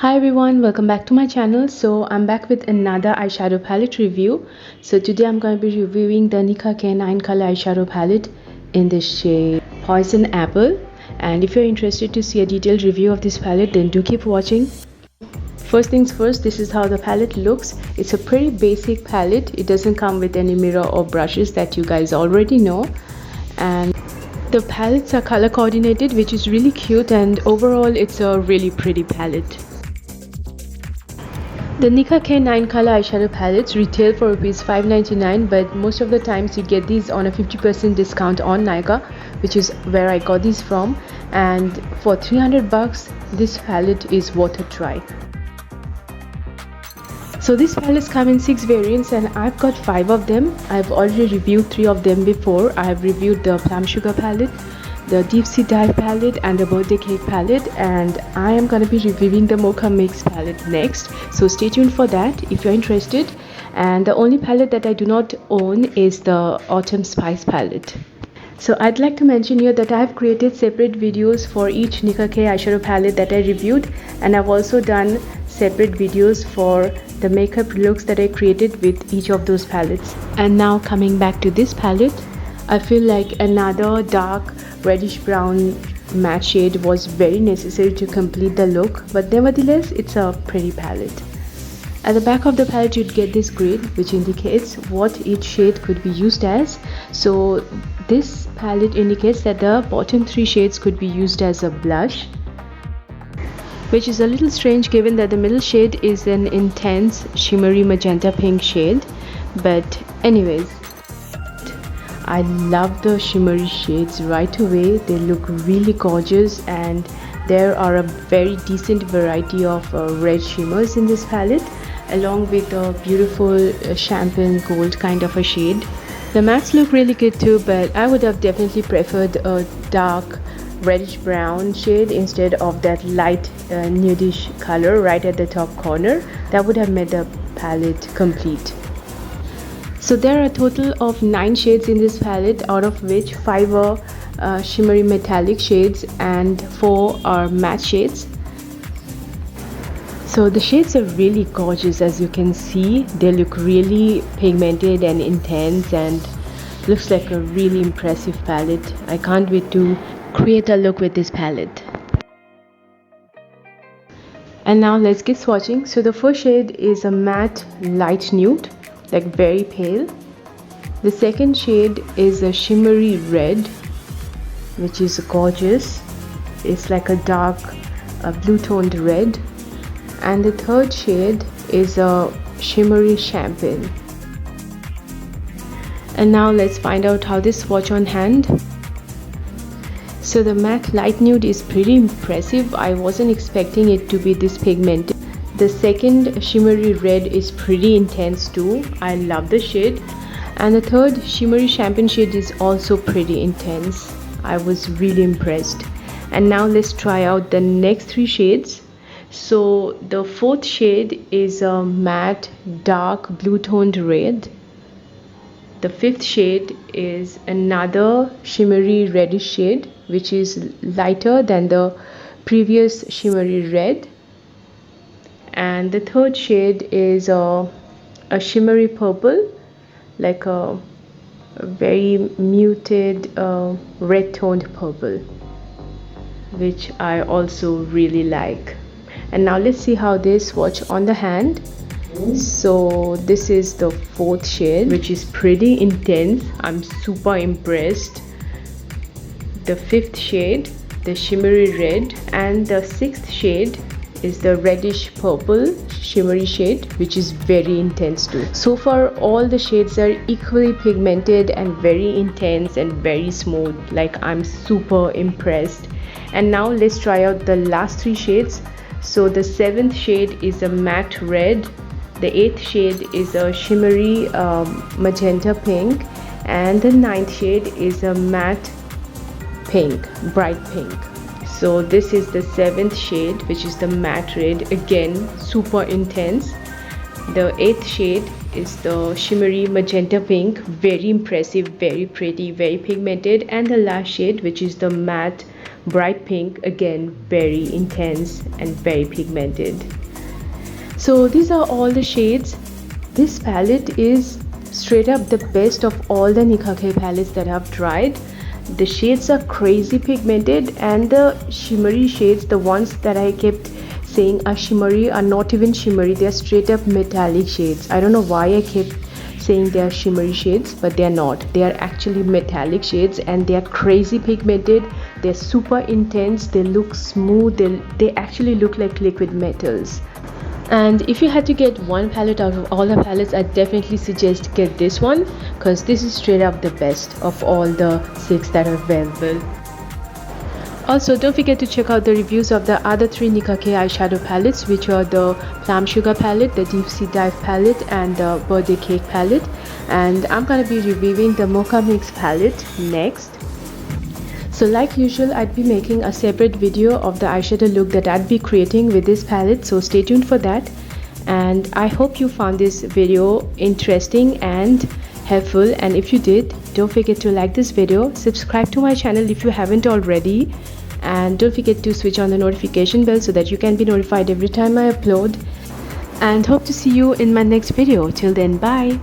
Hi everyone, welcome back to my channel. So I'm back with another eyeshadow palette review. So today I'm going to be reviewing the Nicka K9 color eyeshadow palette in the shade Poison Apple. And if you're interested to see a detailed review of this palette, then do keep watching. First things first, this is how the palette looks. It's a pretty basic palette. It doesn't come with any mirror or brushes that you guys already know. And the palettes are color coordinated, which is really cute, and overall it's a really pretty palette. The Nicka K9 color eyeshadow palettes retail for ₹5.99, but most of the times you get these on a 50% discount on Nicka, which is where I got these from. And for $300, this palette is worth a try. So these palettes come in 6 variants and I've got 5 of them. I've already reviewed 3 of them before. I've reviewed the Plum Sugar palette, the Deep Sea Dive palette, and the Birthday Cake palette, and I am going to be reviewing the Mocha Mix palette next, so stay tuned for that if you're interested. And the only palette that I do not own is the Autumn Spice palette. So I'd like to mention here that I have created separate videos for each Nicka K eyeshadow palette that I reviewed, and I've also done separate videos for the makeup looks that I created with each of those palettes. And now coming back to this palette, I feel like another dark reddish brown matte shade was very necessary to complete the look, but nevertheless it's a pretty palette. At the back of the palette you'd get this grid which indicates what each shade could be used as. So this palette indicates that the bottom 3 shades could be used as a blush, which is a little strange given that the middle shade is an intense shimmery magenta pink shade. But anyways, I love the shimmery shades right away. They look really gorgeous, and there are a very decent variety of red shimmers in this palette, along with a beautiful champagne gold kind of a shade. The mattes look really good too, but I would have definitely preferred a dark reddish brown shade instead of that light nudish color right at the top corner. That would have made the palette complete. So there are a total of 9 shades in this palette, out of which 5 are shimmery metallic shades and 4 are matte shades. So the shades are really gorgeous. As you can see, they look really pigmented and intense and looks like a really impressive palette. I can't wait to create a look with this palette. And now let's get swatching. So the first shade is a matte light nude, like very pale. The second shade is a shimmery red, which is gorgeous. It's like a dark blue toned red. And the third shade is a shimmery champagne. And now let's find out how this swatch on hand. So the matte light nude is pretty impressive. I wasn't expecting it to be this pigmented. The second shimmery red is pretty intense too. I love the shade. And the third shimmery champagne shade is also pretty intense. I was really impressed. And now let's try out the next 3 shades. So the fourth shade is a matte dark blue toned red. The fifth shade is another shimmery reddish shade, which is lighter than the previous shimmery red. And the third shade is a shimmery purple, like a very muted red toned purple, which I also really like. And now let's see how they swatch on the hand. So this is the fourth shade, which is pretty intense. I'm super impressed. The fifth shade, the shimmery red, and the sixth shade is the reddish purple shimmery shade, which is very intense too. So far all the shades are equally pigmented and very intense and very smooth. Like, I'm super impressed. And now let's try out the last 3 shades. So the 7th shade is a matte red, the 8th shade is a shimmery magenta pink, and the 9th shade is a matte pink, bright pink. So this is the 7th shade, which is the matte red, again super intense. The 8th shade is the shimmery magenta pink, very impressive, very pretty, very pigmented. And the last shade, which is the matte bright pink, again very intense and very pigmented. So these are all the shades. This palette is straight up the best of all the Nicka palettes that I've tried. The shades are crazy pigmented, and the shimmery shades, the ones that I kept saying are shimmery, are not even shimmery. They're straight up metallic shades. I don't know why I kept saying they are shimmery shades, but they are not. They are actually metallic shades, and they are crazy pigmented. They're super intense. They look smooth. They actually look like liquid metals. And if you had to get one palette out of all the palettes, I definitely suggest get this one, because this is straight up the best of all the 6 that are available. Also, don't forget to check out the reviews of the other 3 Nicka eyeshadow palettes, which are the Plum Sugar palette, the Deep Sea Dive palette, and the Birthday Cake palette. And I'm gonna be reviewing the Mocha Mix palette next. So like usual, I'd be making a separate video of the eyeshadow look that I'd be creating with this palette, so stay tuned for that. And I hope you found this video interesting and helpful, and if you did, don't forget to like this video, subscribe to my channel if you haven't already, and don't forget to switch on the notification bell so that you can be notified every time I upload. And hope to see you in my next video. Till then, bye.